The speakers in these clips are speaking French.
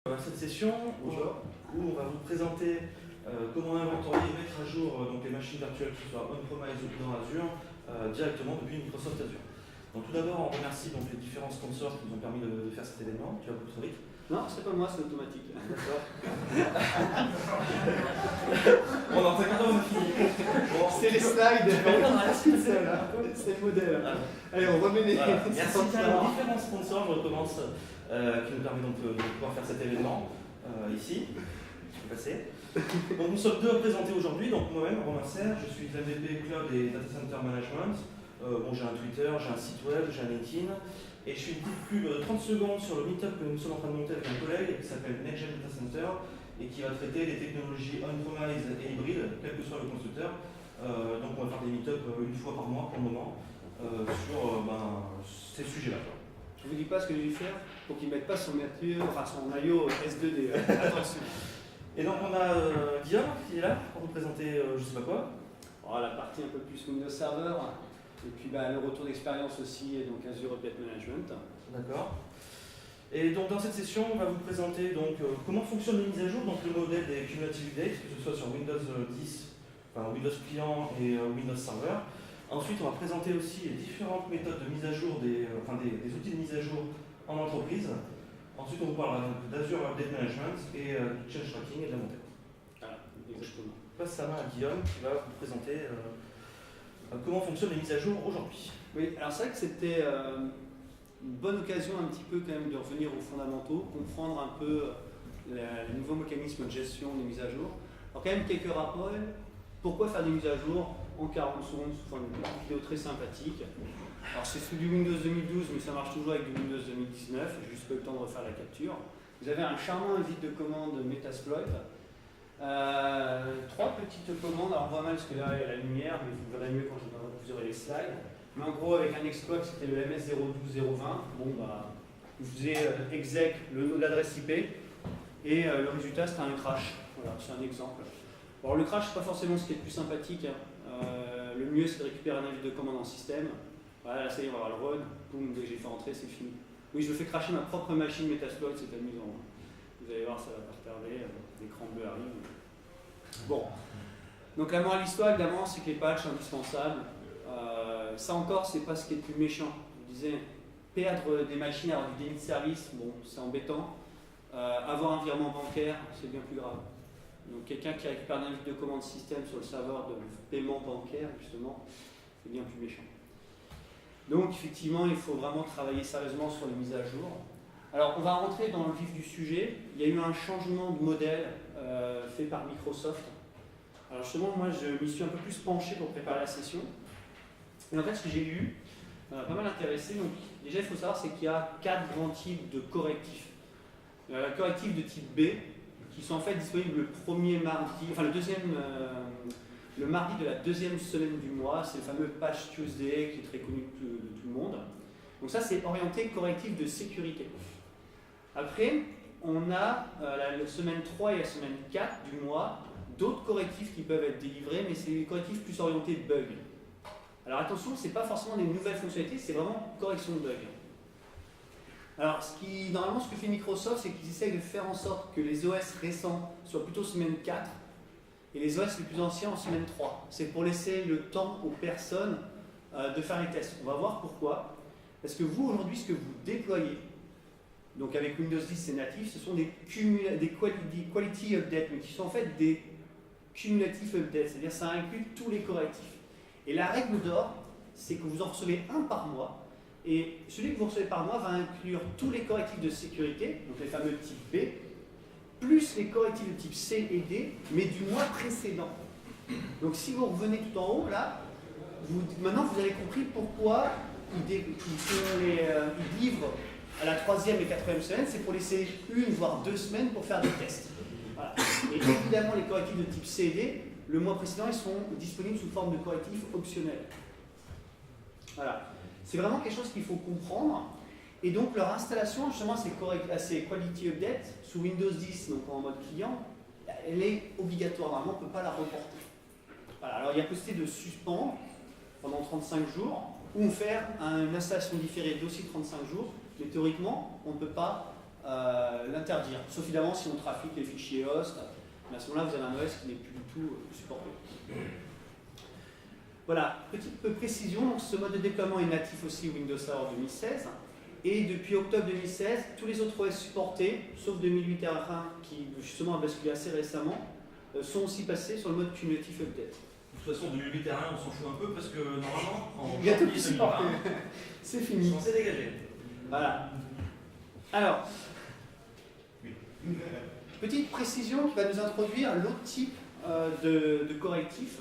Cette session où on va vous présenter comment inventorier et mettre à jour donc les machines virtuelles, que ce soit on-premise ou dans Azure, directement depuis Microsoft Azure. Donc tout d'abord, on remercie donc, les différents sponsors qui nous ont permis de faire cet événement. Tu vas beaucoup trop vite. Non, c'est pas moi, c'est automatique. D'accord. Bon, dans ta carte, on a fini. Bon, c'est les slides. C'est c'est le modèle. Allez, on remet les. Voilà. Merci à nos différents sponsors, je recommence, qui nous permet donc de pouvoir faire cet événement ici. Je vais passer. Donc nous sommes deux à présenter aujourd'hui, donc moi-même, Romain Serre, je suis MVP Cloud et Data Center Management. Bon, j'ai un Twitter, j'ai un site web, j'ai un LinkedIn, et je suis une petite pub 30 secondes sur le meetup que nous sommes en train de monter avec un collègue qui s'appelle NextGen Data Center et qui va traiter les technologies on-premise et hybrides, quel que soit le constructeur. Donc on va faire des meetups une fois par mois pour le moment sur ces sujets-là. Je vous dis pas ce que je vais faire pour qu'il ne mette pas son maillot S2D. Attention. Et donc on a Guillaume qui est là pour vous présenter je sais pas quoi. Oh, la partie un peu plus Windows Server, et puis le retour d'expérience aussi, et donc Azure Update Management. D'accord. Et donc dans cette session, on va vous présenter donc, comment fonctionnent les mises à jour, donc le modèle des cumulative updates, que ce soit sur Windows 10, enfin Windows Client et Windows Server. Ensuite, on va présenter aussi les différentes méthodes de mise à jour, des outils de mise à jour en entreprise. Ensuite, on vous parlera d'Azure Update Management et du change tracking et de la montée. Voilà, exactement. Je passe sa main à Guillaume qui va vous présenter comment fonctionnent les mises à jour aujourd'hui. Oui, alors c'est vrai que c'était une bonne occasion un petit peu quand même de revenir aux fondamentaux, comprendre un peu les nouveaux mécanismes de gestion des mises à jour. Alors quand même quelques rappels, pourquoi faire des mises à jour en 40 secondes sous forme d'une vidéo très sympathique. Alors c'est sous du Windows 2012 mais ça marche toujours avec du Windows 2019, j'ai juste pas eu le temps de refaire la capture. Vous avez un charmant invite de commande Metasploit. 3 petites commandes, alors on voit mal parce que là il y a la lumière, mais vous verrez mieux quand vous aurez les slides. Mais en gros, avec un exploit, c'était le MS012020. Bon, vous faisiez exec le nom de l'adresse IP et le résultat c'était un crash. Voilà, c'est un exemple. Alors le crash, c'est pas forcément ce qui est le plus sympathique. Le mieux, c'est de récupérer un invite de commande en système. Voilà, là, ça y est, on va avoir le run. Boum, dès que j'ai fait rentrer, c'est fini. Oui, je me fais cracher ma propre machine Metasploit, c'est amusant. Vous allez voir, ça va pas tarder. L'écran bleu arrive. Bon. Donc la morale de l'histoire, évidemment, c'est que les patchs sont indispensables. Ça encore, c'est pas ce qui est le plus méchant. Je disais, perdre des machines, avoir du déni de service, bon, c'est embêtant. Avoir un virement bancaire, c'est bien plus grave. Donc quelqu'un qui récupère un invite de commande système sur le serveur de paiement bancaire, justement, c'est bien plus méchant. Donc effectivement, il faut vraiment travailler sérieusement sur les mises à jour. Alors on va rentrer dans le vif du sujet. Il y a eu un changement de modèle fait par Microsoft. Alors justement, moi je m'y suis un peu plus penché pour préparer la session. Et en fait, ce que j'ai lu m'a pas mal intéressé. Donc déjà, il faut savoir, c'est qu'il y a 4 grands types de correctifs. Correctifs de type B, qui sont en fait disponibles le premier mardi, enfin le mardi de la deuxième semaine du mois. C'est le fameux Patch Tuesday qui est très connu de tout le monde. Donc ça, c'est orienté correctif de sécurité. Après, on a la semaine 3 et la semaine 4 du mois, d'autres correctifs qui peuvent être délivrés, mais c'est des correctifs plus orientés de bugs. Alors attention, ce n'est pas forcément des nouvelles fonctionnalités, c'est vraiment correction de bugs. Alors, normalement, ce que fait Microsoft, c'est qu'ils essayent de faire en sorte que les OS récents soient plutôt semaine 4 et les OS les plus anciens en semaine 3. C'est pour laisser le temps aux personnes de faire les tests. On va voir pourquoi. Parce que vous, aujourd'hui, ce que vous déployez, donc avec Windows 10, c'est natif, ce sont des quality updates, mais qui sont en fait des cumulative updates, c'est-à-dire ça inclut tous les correctifs. Et la règle d'or, c'est que vous en recevez un par mois. Et celui que vous recevez par mois va inclure tous les correctifs de sécurité, donc les fameux type B, plus les correctifs de type C et D, mais du mois précédent. Donc si vous revenez tout en haut, là, maintenant vous avez compris pourquoi ils livrent à la 3e et 4e semaine, c'est pour laisser 1 voire 2 semaines pour faire des tests. Voilà. Et évidemment, les correctifs de type C et D, le mois précédent, ils sont disponibles sous forme de correctifs optionnels. Voilà. C'est vraiment quelque chose qu'il faut comprendre. Et donc leur installation, justement, ces Quality Update sous Windows 10, donc en mode client, elle est obligatoire. Normalement, on ne peut pas la reporter. Voilà. Alors il y a possibilité de suspendre pendant 35 jours ou faire une installation différée d'aussi 35 jours. Mais théoriquement, on ne peut pas l'interdire. Sauf évidemment si on trafique les fichiers host, mais à ce moment-là, vous avez un OS qui n'est plus du tout supporté. Voilà, petite précision, donc ce mode de déploiement est natif aussi Windows Server 2016. Et depuis octobre 2016, tous les autres OS supportés, sauf 2008 R1 qui justement a basculé assez récemment, sont aussi passés sur le mode cumulative update. De toute façon, 2008 R1, on s'en fout un peu parce que normalement, en il y a tout janvier qui supporté. 2020, C'est fini. on s'est dégagé. Voilà. Alors, petite précision qui va nous introduire l'autre type de correctif,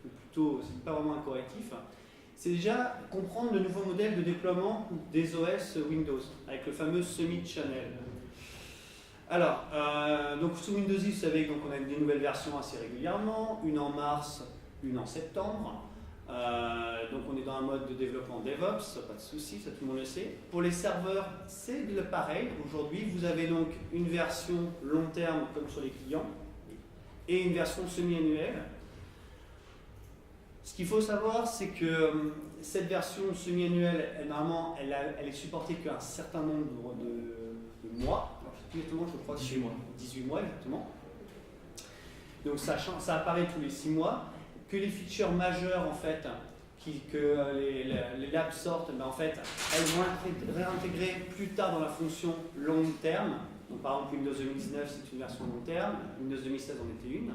ou plutôt, c'est pas vraiment un correctif, c'est déjà comprendre le nouveau modèle de déploiement des OS Windows, avec le fameux semi-channel. Alors, donc sous Windows 10, vous savez qu'on a des nouvelles versions assez régulièrement, une en mars, une en septembre. Donc on est dans un mode de développement DevOps, pas de souci, ça tout le monde le sait. Pour les serveurs, c'est le pareil. Aujourd'hui, vous avez donc une version long terme comme sur les clients et une version semi-annuelle. Ce qu'il faut savoir, c'est que cette version semi-annuelle, normalement, elle est supportée qu'un certain nombre de mois. Alors, exactement, je crois que 18 mois. 18 mois, exactement. Donc ça apparaît tous les 6 mois. Que les features majeures, en fait, que les labs sortent, ben, en fait, elles vont être réintégrées plus tard dans la fonction long terme. Donc, par exemple, Windows 2019, c'est une version long terme. Windows 2016 en était une.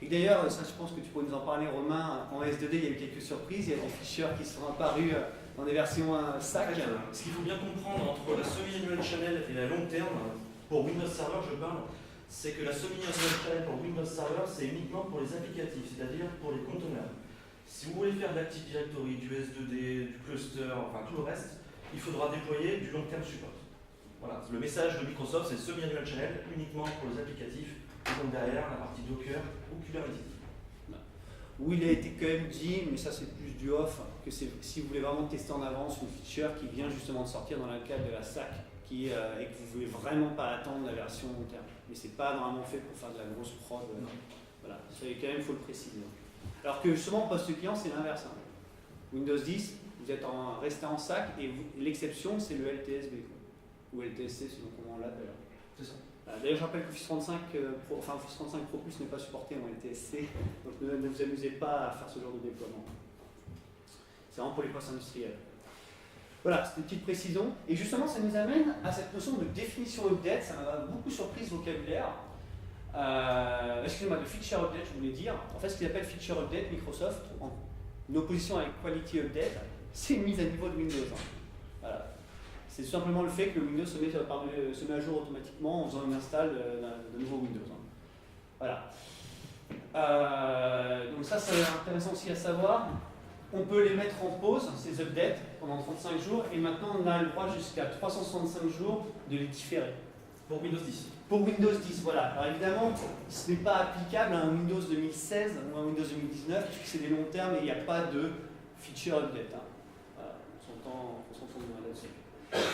Et d'ailleurs, ça je pense que tu pourrais nous en parler, Romain, en S2D, il y a eu quelques surprises, il y a des features qui sont apparues dans des versions SAC. Ce qu'il faut bien comprendre entre la semi-annual channel et la long terme, pour Windows Server je parle, c'est que la semi-annual channel pour Windows Server c'est uniquement pour les applicatifs, c'est-à-dire pour les conteneurs. Si vous voulez faire de l'Active Directory, du S2D, du cluster, enfin tout le reste, il faudra déployer du long term support. Voilà, le message de Microsoft c'est semi-annual channel uniquement pour les applicatifs. Et donc derrière, la partie Docker ou Kubernetes. Où il a été quand même dit, mais ça c'est plus du off, que si vous voulez vraiment tester en avance une feature qui vient justement de sortir dans le cadre de la SAC et que vous ne voulez vraiment pas attendre la version long terme. Mais c'est pas normalement fait pour faire de la grosse prod. Voilà, ça quand même, il faut le préciser. Alors que justement, post-client, c'est l'inverse. Hein. Windows 10, vous êtes resté en SAC et l'exception, c'est le LTSB. Ou LTSC, selon comment on l'appelle. C'est ça. D'ailleurs, je rappelle que Office 35 Pro Plus n'est pas supporté en LTSC, donc ne vous amusez pas à faire ce genre de déploiement. C'est vraiment pour les postes industriels. Voilà, c'était une petite précision. Et justement, ça nous amène à cette notion de définition update. Ça m'a beaucoup surpris ce vocabulaire. Excusez-moi, de feature update, je voulais dire. En fait, ce qu'ils appellent feature update, Microsoft, en opposition avec quality update, c'est une mise à niveau de Windows. Voilà. C'est tout simplement le fait que le Windows se met à jour automatiquement en faisant une install de nouveau Windows. Voilà. Donc ça, c'est intéressant aussi à savoir. On peut les mettre en pause, ces updates, pendant 35 jours, et maintenant on a le droit jusqu'à 365 jours de les différer. Pour Windows 10. Pour Windows 10, voilà. Alors évidemment, ce n'est pas applicable à un Windows 2016 ou à un Windows 2019, puisque c'est des longs termes et il n'y a pas de feature update. Hein. Voilà, on s'entend bien là-dessus.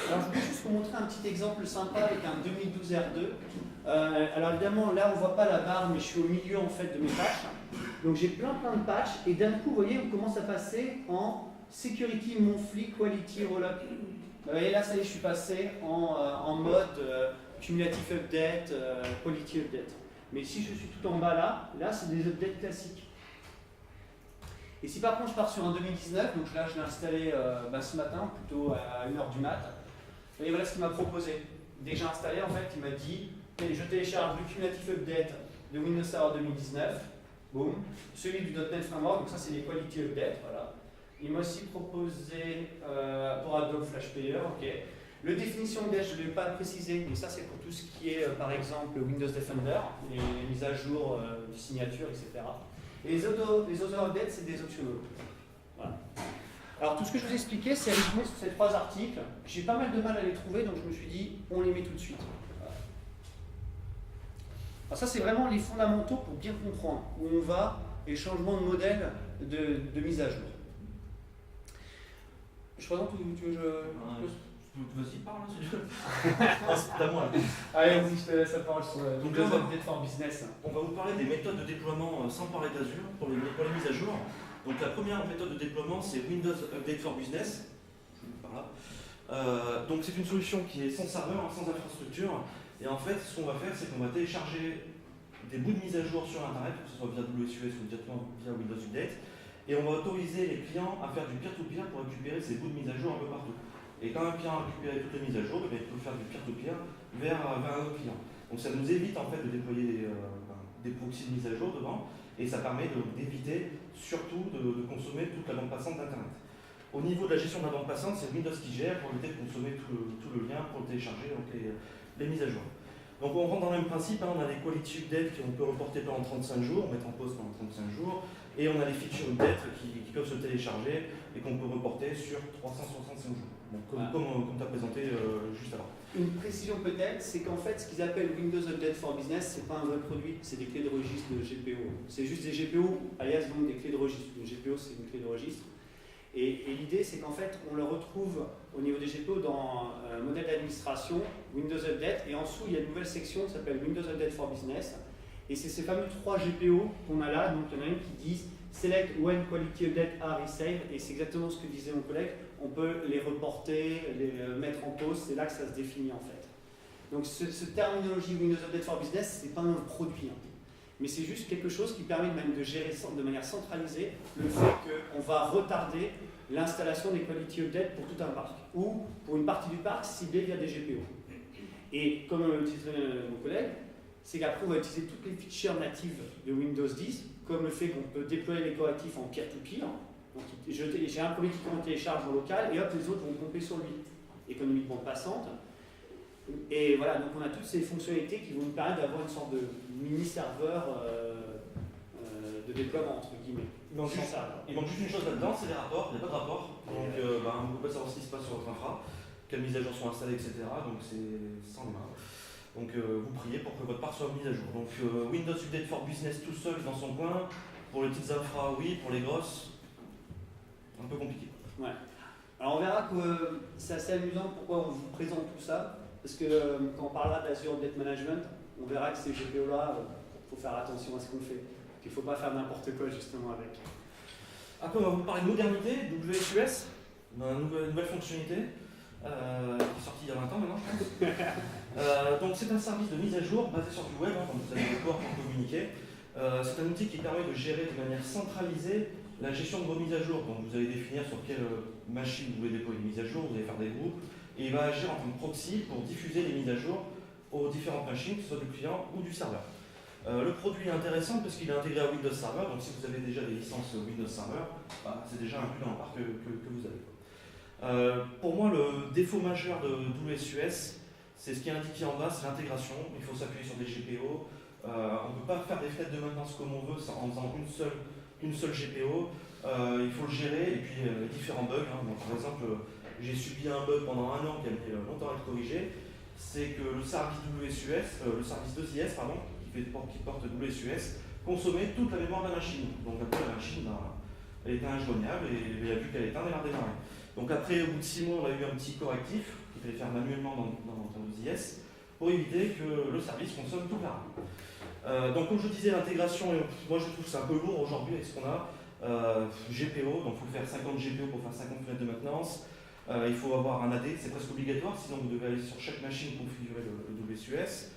Alors je voulais juste vous montrer un petit exemple sympa avec un 2012 R2. Alors évidemment là on ne voit pas la barre mais je suis au milieu en fait de mes patchs. Donc j'ai plein de patchs et d'un coup vous voyez on commence à passer en Security Monthly Quality Rollup. Vous voyez là ça y est je suis passé en mode Cumulative Update, Quality Update. Mais si je suis tout en bas là c'est des updates classiques. Et si par contre je pars sur un 2019, donc là je l'ai installé ce matin, plutôt à 1h du mat, et voilà ce qu'il m'a proposé. Dès que j'ai installé, en fait, il m'a dit je télécharge le Cumulative Update de Windows Server 2019, boum, celui du .NET Framework, donc ça c'est les Quality Updates, voilà. Il m'a aussi proposé pour Adobe Flash Player, ok. Le définition update, je ne vais pas le préciser, mais ça c'est pour tout ce qui est par exemple Windows Defender, les mises à jour de signature, etc. Et les autres updates, c'est des optionaux. Voilà. Alors tout ce que je vous ai expliqué, c'est résumé sur ces 3 articles. J'ai pas mal de mal à les trouver, donc je me suis dit, on les met tout de suite. Voilà. Alors ça, c'est vraiment les fondamentaux pour bien comprendre où on va et le changement de modèle de mise à jour. Je présente ou tu veux Vas-y, parle, si tu veux. C'est à moi. Allez, vas-y, je te laisse la parole sur Donc, Windows Update for Business. On va vous parler des méthodes de déploiement sans parler d'Azure pour les mises à jour. Donc la première méthode de déploiement c'est Windows Update for Business. Par là. Donc c'est une solution qui est sans serveur, sans infrastructure. Et en fait, ce qu'on va faire, c'est qu'on va télécharger des bouts de mise à jour sur Internet, que ce soit via WSUS ou directement via Windows Update. Et on va autoriser les clients à faire du peer-to-peer pour récupérer ces bouts de mise à jour un peu partout. Et quand un client a récupéré toutes les mises à jour, il peut faire du peer-to-peer vers un autre client. Donc ça nous évite en fait de déployer des proxys de mise à jour devant, et ça permet d'éviter surtout de consommer toute la bande passante d'Internet. Au niveau de la gestion de la bande passante, c'est Windows qui gère pour éviter de consommer tout le lien pour le télécharger, donc les mises à jour. Donc on rentre dans le même principe, hein, on a les quality updates qu'on peut reporter pendant 35 jours, mettre en pause pendant 35 jours, et on a les feature updates qui peuvent se télécharger et qu'on peut reporter sur 365 jours. Donc, comme tu as présenté juste avant. Une précision peut-être, c'est qu'en fait, ce qu'ils appellent Windows Update for Business, c'est pas un vrai produit, c'est des clés de registre de GPO. C'est juste des GPO, alias donc des clés de registre. Une GPO, c'est une clé de registre. Et l'idée, c'est qu'en fait, on le retrouve au niveau des GPO dans un modèle d'administration, Windows Update, et en dessous, il y a une nouvelle section qui s'appelle Windows Update for Business. Et c'est ces fameux 3 GPO qu'on a là, donc il y en a une qui disent Select when quality update are resaved, et c'est exactement ce que disait mon collègue, on peut les reporter, les mettre en pause, c'est là que ça se définit en fait. Donc cette terminologie Windows Update for Business, c'est pas un produit, hein, mais c'est juste quelque chose qui permet même de gérer de manière centralisée le fait qu'on va retarder l'installation des quality updates pour tout un parc, ou pour une partie du parc ciblée via des GPO. Et comme le disait mon collègue, c'est qu'après on va utiliser toutes les features natives de Windows 10, comme le fait qu'on peut déployer les correctifs en peer-to-peer. Donc j'ai un premier qui télécharge en local et hop, les autres vont pomper sur lui. Économie de bande passante. Et voilà, donc on a toutes ces fonctionnalités qui vont nous permettre d'avoir une sorte de mini-serveur de déploiement, entre guillemets. Il manque juste une chose là-dedans, c'est les rapports. Il n'y a pas de rapport. Donc on ne peut pas savoir ce qui se passe sur votre infra, quelles mises à jour sont installées, etc. Donc c'est sans les mains. Donc vous priez pour que votre parc soit mise à jour. Donc Windows Update for Business tout seul dans son coin. Pour les petites infra, oui. Pour les grosses, un peu compliqué. Ouais. Alors on verra que c'est assez amusant pourquoi on vous présente tout ça. Parce que quand on parlera d'Azure Update Management, on verra que ces GPO-là, il faut faire attention à ce qu'on fait. Il ne faut pas faire n'importe quoi justement avec. Après, on va vous parler de modernité, WSUS, une nouvelle fonctionnalité qui est sortie il y a 20 ans maintenant, je pense. Donc c'est un service de mise à jour basé sur du web, hein, comme vous avez le corps pour communiquer. C'est un outil qui permet de gérer de manière centralisée la gestion de vos mises à jour. Donc vous allez définir sur quelle machine vous voulez déployer une mise à jour, vous allez faire des groupes, et il va agir en tant que proxy pour diffuser les mises à jour aux différentes machines, que ce soit du client ou du serveur. Le produit est intéressant parce qu'il est intégré à Windows Server, donc si vous avez déjà des licences Windows Server, c'est déjà inclus dans le parc que vous avez. Pour moi, le défaut majeur de WSUS, c'est ce qui est indiqué en bas, c'est l'intégration. Il faut s'appuyer sur des GPO. On ne peut pas faire des fenêtres de maintenance comme on veut en faisant une seule GPO. Il faut le gérer et puis différents bugs. Hein. Donc, par exemple, j'ai subi un bug pendant 1 an qui a mis longtemps à être corrigé. C'est que le service WSUS, le service 2IS, pardon, qui porte WSUS, consommait toute la mémoire de la machine. Donc après la machine, elle était injoignable et il a vu qu'elle éteint, elle a redémarré. Donc après, au bout de 6 mois, on a eu un petit correctif qu'il fallait faire manuellement dans 2IS pour éviter que le service consomme toute la RAM. Donc comme je disais, l'intégration, moi je trouve que c'est un peu lourd aujourd'hui avec ce qu'on a. GPO, donc il faut faire 50 GPO pour faire 50 fenêtres de maintenance. Il faut avoir un AD, c'est presque obligatoire, sinon vous devez aller sur chaque machine pour configurer le WSUS.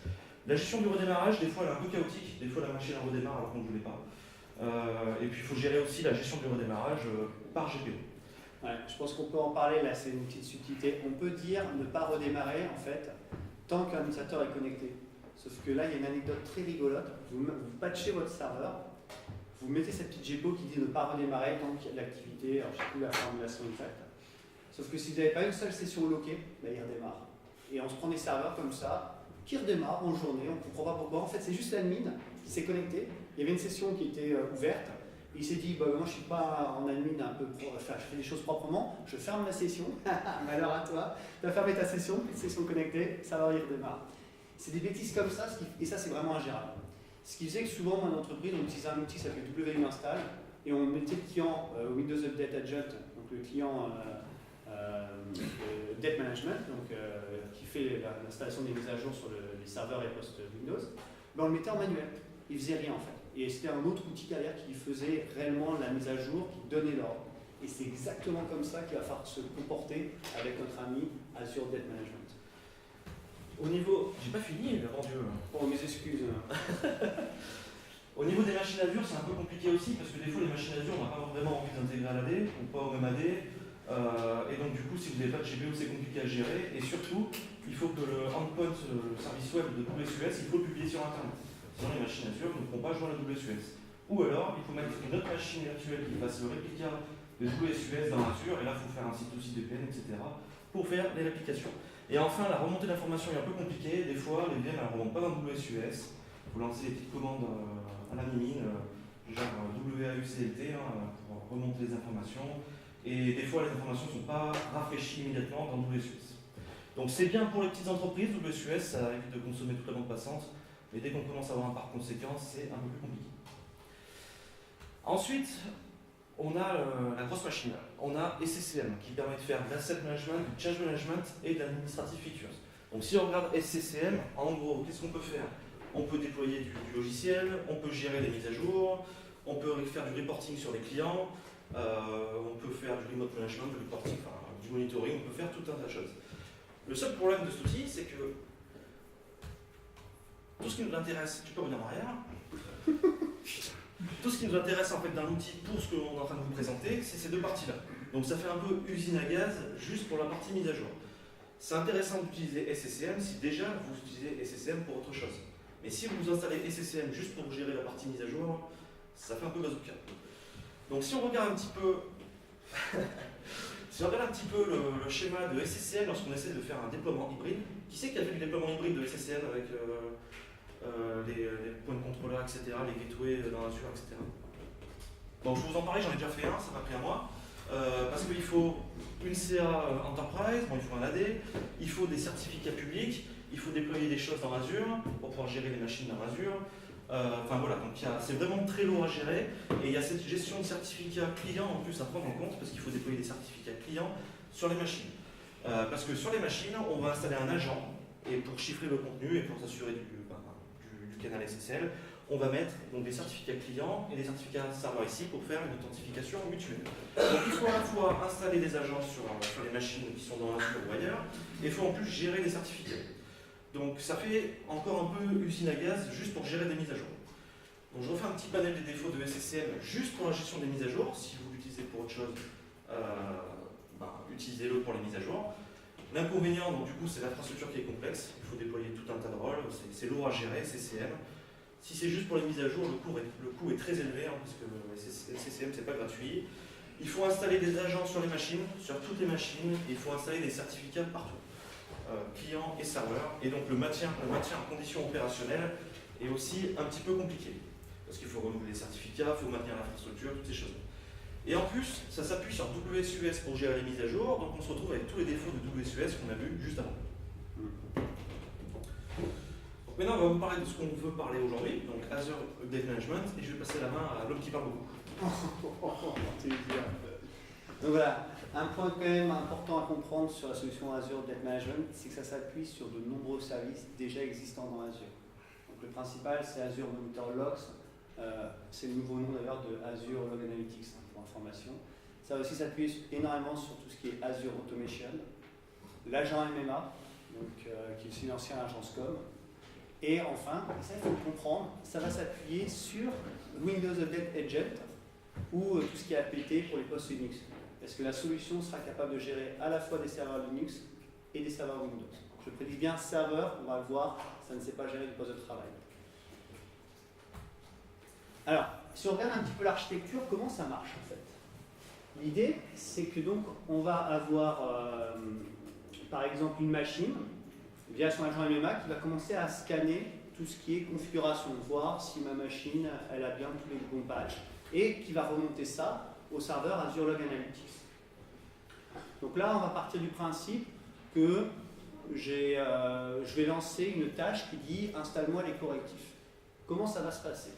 La gestion du redémarrage, des fois elle est un peu chaotique, des fois la machine elle redémarre alors qu'on ne voulait pas. Et puis il faut gérer aussi la gestion du redémarrage par GPO. Ouais, je pense qu'on peut en parler, là c'est une petite subtilité. On peut dire ne pas redémarrer en fait tant qu'un utilisateur est connecté. Sauf que là il y a une anecdote très rigolote, vous patchez votre serveur, vous mettez cette petite GPO qui dit ne pas redémarrer tant qu'il y a de l'activité, alors je ne sais plus la formulation exacte. Sauf que si vous n'avez pas une seule session loquée, bah, il redémarre. Et on se prend des serveurs comme ça, qui redémarre en journée, on ne comprend pas pourquoi. En fait, c'est juste l'admin qui s'est connecté. Il y avait une session qui était ouverte. Et il s'est dit, bah, moi je ne suis pas en admin un peu, je fais les choses proprement, je ferme la session. Malheur à toi, tu vas fermer ta session, plus de session connectée, ça va, il redémarre. C'est des bêtises comme ça, et ça c'est vraiment ingérable. Ce qui faisait que souvent, moi, en entreprise, on utilisait un outil qui s'appelait WU Install, et on mettait le client Windows Update Agent, donc le client Update Management, donc, qui fait l'installation des mises à jour sur les serveurs et postes Windows, ben on le mettait en manuel. Il faisait rien en fait. Et c'était un autre outil derrière qui faisait réellement la mise à jour, qui donnait l'ordre. Et c'est exactement comme ça qu'il va falloir se comporter avec notre ami Azure Data Management. Au niveau, j'ai pas fini, mon Dieu. Bon, mes excuses. Au niveau des machines Azure, c'est un peu compliqué aussi parce que des fois les machines Azure, on n'a pas vraiment envie d'intégrer à l'AD ou pas au même AD. Et donc du coup, si vous n'avez pas de GPO, c'est compliqué à gérer. Et surtout, il faut que le endpoint, le service web de WSUS, il faut le publier sur Internet. Sinon les machines Azure ne pourront pas joindre la WSUS. Ou alors, il faut mettre une autre machine virtuelle qui fasse le réplica de WSUS dans Azure. Et là, il faut faire un site aussi VPN, etc. pour faire les réplications. Et enfin, la remontée d'informations est un peu compliquée. Des fois, les VM ne remontent pas dans WSUS. Il faut lancer des petites commandes à la mimine, genre WAUCLT, pour remonter les informations. Et des fois, les informations ne sont pas rafraîchies immédiatement dans WSUS. Donc c'est bien pour les petites entreprises, WSUS, ça évite de consommer toute la bande passante. Mais dès qu'on commence à avoir un parc conséquent, c'est un peu plus compliqué. Ensuite, on a la grosse machine. On a SCCM qui permet de faire de l'asset management, du change management et de l'administrative features. Donc si on regarde SCCM, en gros, qu'est-ce qu'on peut faire? On peut déployer du logiciel, on peut gérer les mises à jour, on peut faire du reporting sur les clients, on peut faire du remote management, du reporting, enfin, du monitoring, on peut faire tout un tas de choses. Le seul problème de cet outil, c'est que tout ce qui nous intéresse, tu peux revenir en arrière, tout ce qui nous intéresse en fait d'un outil pour ce qu'on est en train de vous présenter, c'est ces deux parties-là. Donc ça fait un peu usine à gaz juste pour la partie mise à jour. C'est intéressant d'utiliser SCCM si déjà vous utilisez SCCM pour autre chose. Mais si vous installez SCCM juste pour gérer la partie mise à jour, ça fait un peu bazooka. Donc si on regarde un petit peu, le schéma de SCCM lorsqu'on essaie de faire un déploiement hybride, qui c'est qui a fait le déploiement hybride de SCCM avec les points de contrôleur, etc., les gateways dans Azure, etc. Bon, je vous en parlais, j'en ai déjà fait un, ça m'a pris un mois. Parce qu'il faut une CA Enterprise, bon, il faut un AD, il faut des certificats publics, il faut déployer des choses dans Azure pour pouvoir gérer les machines dans Azure. Enfin voilà, donc c'est vraiment très lourd à gérer et il y a cette gestion de certificats clients en plus à prendre en compte parce qu'il faut déployer des certificats clients sur les machines. Parce que sur les machines, on va installer un agent et pour chiffrer le contenu et pour s'assurer du canal SSL, on va mettre donc, des certificats clients et des certificats serveurs ici pour faire une authentification mutuelle. Donc il faut à la fois installer des agents sur les machines qui sont dans Azure ou ailleurs et il faut en plus gérer des certificats. Donc ça fait encore un peu usine à gaz juste pour gérer des mises à jour. Donc je refais un petit panel des défauts de SCCM juste pour la gestion des mises à jour. Si vous l'utilisez pour autre chose, utilisez-le pour les mises à jour. L'inconvénient, donc du coup, c'est l'infrastructure qui est complexe. Il faut déployer tout un tas de rôles. C'est lourd à gérer, SCCM. Si c'est juste pour les mises à jour, le coût est très élevé, parce que SCCM, c'est pas gratuit. Il faut installer des agents sur les machines, sur toutes les machines, et il faut installer des certificats partout. Clients et serveurs, et donc le maintien en conditions opérationnelles est aussi un petit peu compliqué, parce qu'il faut renouveler les certificats, il faut maintenir l'infrastructure, toutes ces choses. Et en plus, ça s'appuie sur WSUS pour gérer les mises à jour, donc on se retrouve avec tous les défauts de WSUS qu'on a vu juste avant. Donc maintenant, on va vous parler de ce qu'on veut parler aujourd'hui, donc Azure Update Management, et je vais passer la main à l'homme qui parle beaucoup. Donc voilà, un point quand même important à comprendre sur la solution Azure Update Management, c'est que ça s'appuie sur de nombreux services déjà existants dans Azure. Donc le principal, c'est Azure Monitor Logs, c'est le nouveau nom d'ailleurs de Azure Log Analytics, pour information. Ça va aussi s'appuyer énormément sur tout ce qui est Azure Automation, l'agent MMA, donc, qui est aussi l'ancien agent SCOM. Et enfin, ça il faut le comprendre, ça va s'appuyer sur Windows Update Agent ou tout ce qui est APT pour les postes Linux. Parce que la solution sera capable de gérer à la fois des serveurs Linux et des serveurs Windows. Je prédis bien serveur, on va le voir, ça ne sait pas gérer les postes de travail. Alors, si on regarde un petit peu l'architecture, comment ça marche en fait? L'idée, c'est que donc on va avoir par exemple une machine via son agent MMA qui va commencer à scanner tout ce qui est configuration, voir si ma machine elle a bien tous les bons patchs et qui va remonter ça au serveur Azure Log Analytics. Donc là, on va partir du principe que je vais lancer une tâche qui dit installe-moi les correctifs. Comment ça va se passer?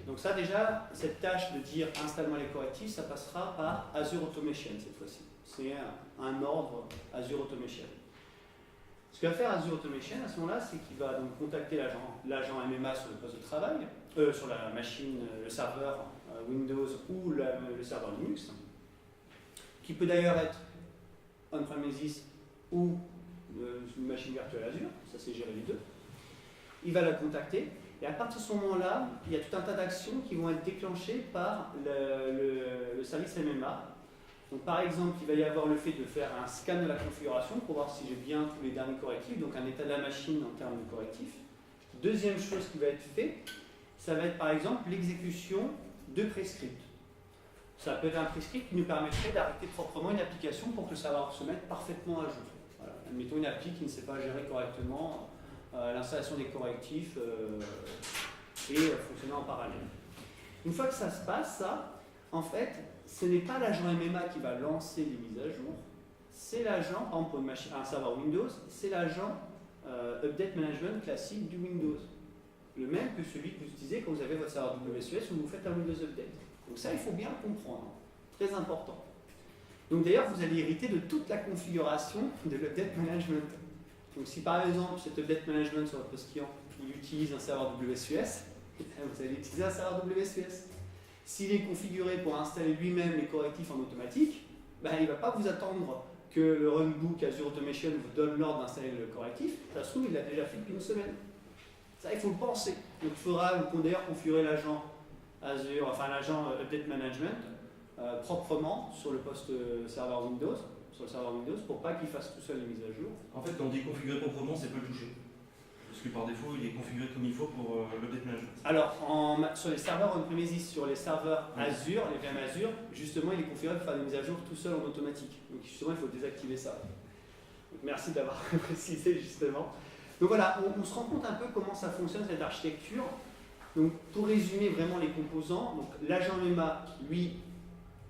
Donc ça déjà, cette tâche de dire installe-moi les correctifs, ça passera par Azure Automation cette fois-ci. C'est un ordre Azure Automation. Ce que va faire Azure Automation à ce moment-là, c'est qu'il va donc contacter l'agent MMA sur le poste de travail, sur la machine, le serveur Windows ou le serveur Linux. qui peut d'ailleurs être on-premises ou une machine virtuelle Azure, ça c'est géré les deux. Il va la contacter, et à partir de ce moment-là, il y a tout un tas d'actions qui vont être déclenchées par le service MMA. Donc, par exemple, il va y avoir le fait de faire un scan de la configuration pour voir si j'ai bien tous les derniers correctifs, donc un état de la machine en termes de correctifs. Deuxième chose qui va être fait, ça va être par exemple l'exécution de prescripts. Ça peut être un prescript qui nous permettrait d'arrêter proprement une application pour que le serveur se mette parfaitement à jour. Voilà. Admettons une appli qui ne sait pas gérer correctement l'installation des correctifs et fonctionner en parallèle. Une fois que ça se passe, ça, en fait, ce n'est pas l'agent MMA qui va lancer les mises à jour, c'est l'agent, par exemple pour un serveur Windows, c'est l'agent Update Management classique du Windows. Le même que celui que vous utilisez quand vous avez votre serveur WSUS ou vous faites un Windows Update. Donc ça, il faut bien le comprendre. Très important. Donc d'ailleurs, vous allez hériter de toute la configuration de l'Update Management. Donc si par exemple, cet Update Management sur votre post client, il utilise un serveur WSUS, vous allez utiliser un serveur WSUS. S'il est configuré pour installer lui-même les correctifs en automatique, ben, il ne va pas vous attendre que le runbook Azure Automation vous donne l'ordre d'installer le correctif. Ça se trouve, il l'a déjà fait depuis une semaine. Ça, il faut le penser. Donc il faudra d'ailleurs configurer l'agent Azure, enfin l'agent Update Management proprement sur le poste serveur Windows, sur le serveur Windows, pour pas qu'il fasse tout seul les mises à jour. En fait, quand on dit configurer proprement, c'est pas le toucher. Parce que par défaut, il est configuré comme il faut pour l'update management. Alors, sur les serveurs on-premises, sur les serveurs Azure, les VM Azure, justement, il est configuré pour faire des mises à jour tout seul en automatique. Donc, justement, il faut désactiver ça. Donc, merci d'avoir précisé, justement. Donc voilà, on se rend compte un peu comment ça fonctionne, cette architecture. Donc, pour résumer vraiment les composants, donc l'agent MEMA, lui,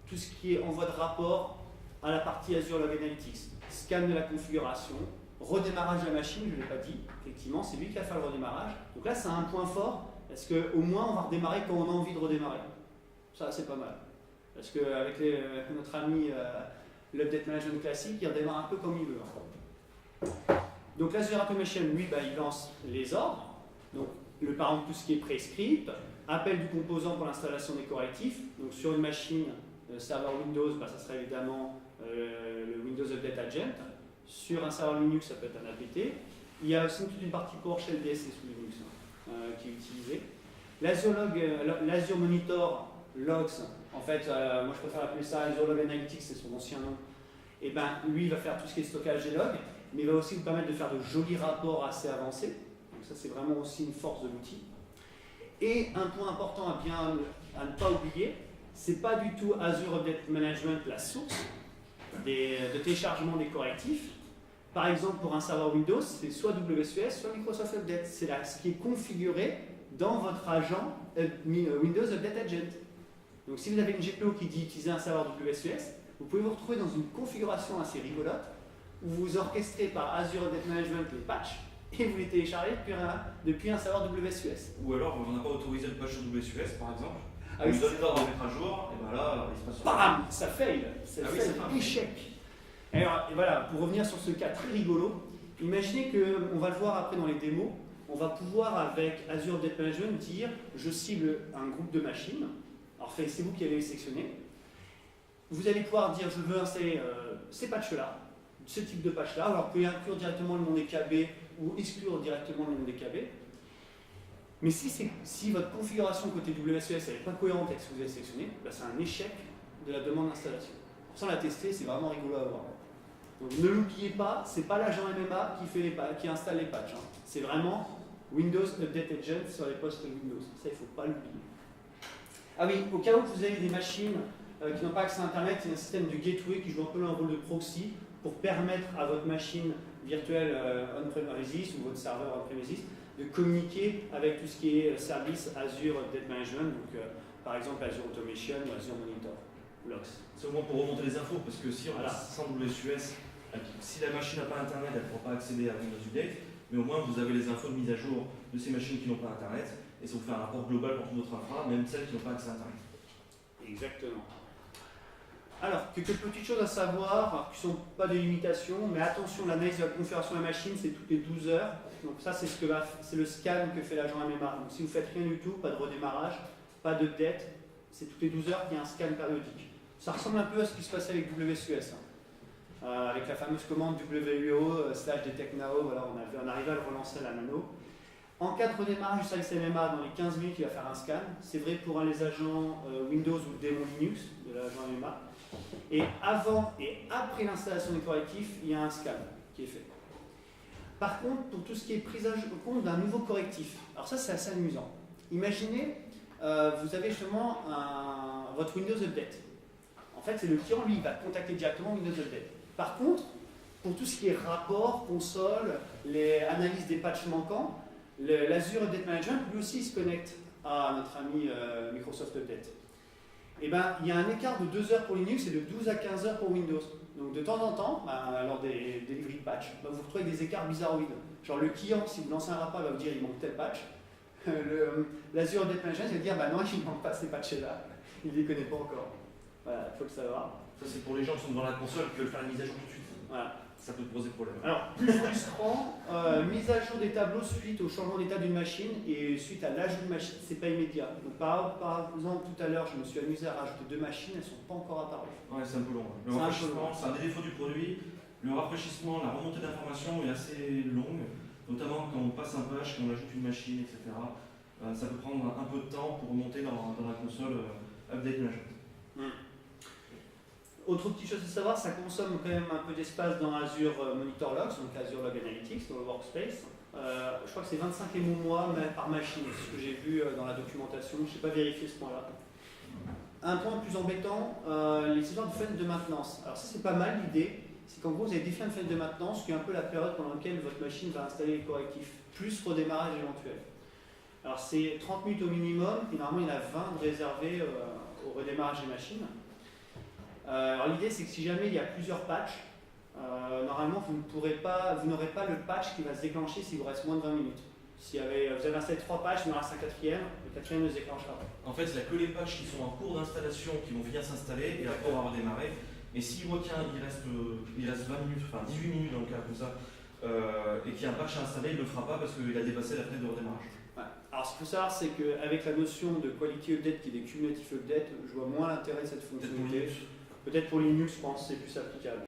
tout ce qui est envoi de rapport à la partie Azure Log Analytics, scan de la configuration, redémarrage de la machine, je ne l'ai pas dit, effectivement, c'est lui qui va faire le redémarrage. Donc là, c'est un point fort, parce qu'au moins, on va redémarrer quand on a envie de redémarrer. Ça, c'est pas mal. Parce qu'avec notre ami l'Update Management classique, il redémarre un peu comme il veut. Donc l'Azure Automation, lui, il lance les ordres. Donc, par exemple, tout ce qui est prescript, appel du composant pour l'installation des correctifs. Donc sur une machine serveur Windows, ça serait évidemment le Windows Update Agent. Sur un serveur Linux, ça peut être un APT. Il y a aussi toute une partie PowerShell DSC sous Linux qui est utilisée. L'Azure Monitor Logs, en fait, moi je préfère appeler ça Azure Log Analytics, c'est son ancien nom. Et lui, il va faire tout ce qui est stockage des logs, mais il va aussi vous permettre de faire de jolis rapports assez avancés. Donc ça, c'est vraiment aussi une force de l'outil. Et un point important à ne pas oublier, c'est pas du tout Azure Update Management la source de téléchargement des correctifs. Par exemple, pour un serveur Windows, c'est soit WSUS, soit Microsoft Update. C'est là ce qui est configuré dans votre agent Windows Update Agent. Donc si vous avez une GPO qui dit utiliser un serveur WSUS, vous pouvez vous retrouver dans une configuration assez rigolote où vous orchestrez par Azure Update Management les patchs et vous les téléchargez depuis un serveur WSUS. Ou alors, on n'a pas autorisé le patch WSUS, par exemple. Ah On oui, lui donne l'ordre de mettre à jour, et là, il se passe bam, ça fail. C'est un échec. Alors, et voilà, pour revenir sur ce cas très rigolo, imaginez qu'on va le voir après dans les démos, on va pouvoir avec Azure Update Management dire je cible un groupe de machines, alors c'est vous qui allez les sélectionner, vous allez pouvoir dire je veux installer ces patchs-là, ce type de patch-là, alors vous pouvez inclure directement le nom des KB ou exclure directement le nom des KB, mais si votre configuration côté WSUS n'est pas cohérente avec ce que vous avez sélectionné, c'est un échec de la demande d'installation. Pour ça, on l'a testé, c'est vraiment rigolo à voir. Donc ne l'oubliez pas, ce n'est pas l'agent MMA qui installe les patchs. C'est vraiment Windows Update Agent sur les postes Windows. Ça, il ne faut pas l'oublier. Ah oui, au cas où vous avez des machines qui n'ont pas accès à Internet, il y a un système de gateway qui joue un peu un rôle de proxy pour permettre à votre machine virtuelle on-premises ou votre serveur on-premises de communiquer avec tout ce qui est service Azure Update Management, donc par exemple Azure Automation ou Azure Monitor, Logs. C'est au moins pour remonter les infos, parce que si on a sans WSUS, si la machine n'a pas Internet, elle ne pourra pas accéder à Windows Update, mais au moins vous avez les infos de mise à jour de ces machines qui n'ont pas Internet, et ça vous fait un rapport global pour toute votre infra, même celles qui n'ont pas accès à Internet. Exactement. Alors, quelques petites choses à savoir, qui ne sont pas des limitations, mais attention, l'analyse de la configuration de la machine, c'est toutes les 12 heures. Donc ça, c'est le scan que fait l'agent MMA. Donc si vous ne faites rien du tout, pas de redémarrage, pas d'update, c'est toutes les 12 heures qu'il y a un scan périodique. Ça ressemble un peu à ce qui se passait avec WSUS. Avec la fameuse commande WUO /detect now, voilà, on arrive à le relancer à la mano. En cas de redémarrage du service MMA, dans les 15 minutes, il va faire un scan. C'est vrai pour les agents Windows ou le démon Linux de l'agent MMA. Et avant et après l'installation des correctifs, il y a un scan qui est fait. Par contre, pour tout ce qui est prise en compte d'un nouveau correctif, alors ça c'est assez amusant. Imaginez, vous avez justement votre Windows Update. En fait, c'est le client, lui, il va contacter directement Windows Update. Par contre, pour tout ce qui est rapport, console, les analyses des patchs manquants, l'Azure Update Management, lui aussi, il se connecte à notre ami Microsoft Update. Et ben, il y a un écart de 2 heures pour Linux et de 12 à 15 heures pour Windows. Donc de temps en temps, lors des delivery de patch, vous retrouvez des écarts bizarroïdes. Genre le client, si vous lancez un rapport, il va vous dire il manque tel patch. L'Azure Update Management va dire bah non, il ne manque pas ces patchs-là. Il ne les connaît pas encore. Voilà, il faut le savoir. Ça, c'est pour les gens qui sont devant la console qui veulent faire la mise à jour tout de suite. Voilà. Ça peut poser problème. Alors, plus frustrant, mise à jour des tableaux suite au changement d'état d'une machine et suite à l'ajout de machine, c'est pas immédiat. Donc, par exemple, tout à l'heure, je me suis amusé à rajouter 2 machines, elles ne sont pas encore apparues. Ouais, c'est un peu long. Le rafraîchissement, c'est un des défauts du produit. Le rafraîchissement, la remontée d'informations est assez longue, notamment quand on passe un patch, quand on ajoute une machine, etc. Ça peut prendre un peu de temps pour remonter dans la console Update Management. Autre petite chose à savoir, ça consomme quand même un peu d'espace dans Azure Monitor Logs, donc Azure Log Analytics, dans le workspace. Je crois que c'est 25 MO par machine, c'est ce que j'ai vu dans la documentation, je n'ai pas vérifié ce point-là. Un point plus embêtant, les histoires de fenêtre de maintenance. Alors ça c'est pas mal l'idée, c'est qu'en gros vous avez défini une fenêtre de maintenance qui est un peu la période pendant laquelle votre machine va installer les correctifs, plus redémarrage éventuel. Alors c'est 30 minutes au minimum, et normalement il y en a 20 de réservés au redémarrage des machines. Alors l'idée c'est que si jamais il y a plusieurs patchs, normalement vous n'aurez pas le patch qui va se déclencher s'il vous reste moins de 20 minutes. Si vous avez installé 3 patchs, il en reste un quatrième, le quatrième ne se déclenchera pas. En fait, il n'y a que les patchs qui sont en cours d'installation qui vont venir s'installer et après on va redémarrer. Et si il reste 20 minutes, enfin 18 minutes dans le cas comme ça, et qu'il y a un patch à installer, il ne le fera pas parce qu'il a dépassé la fenêtre de redémarrage. Ouais. Alors ce qu'il faut savoir, c'est qu'avec la notion de quality update qui est des cumulative update, je vois moins l'intérêt de cette fonctionnalité. Peut-être pour Linux, je pense que c'est plus applicable.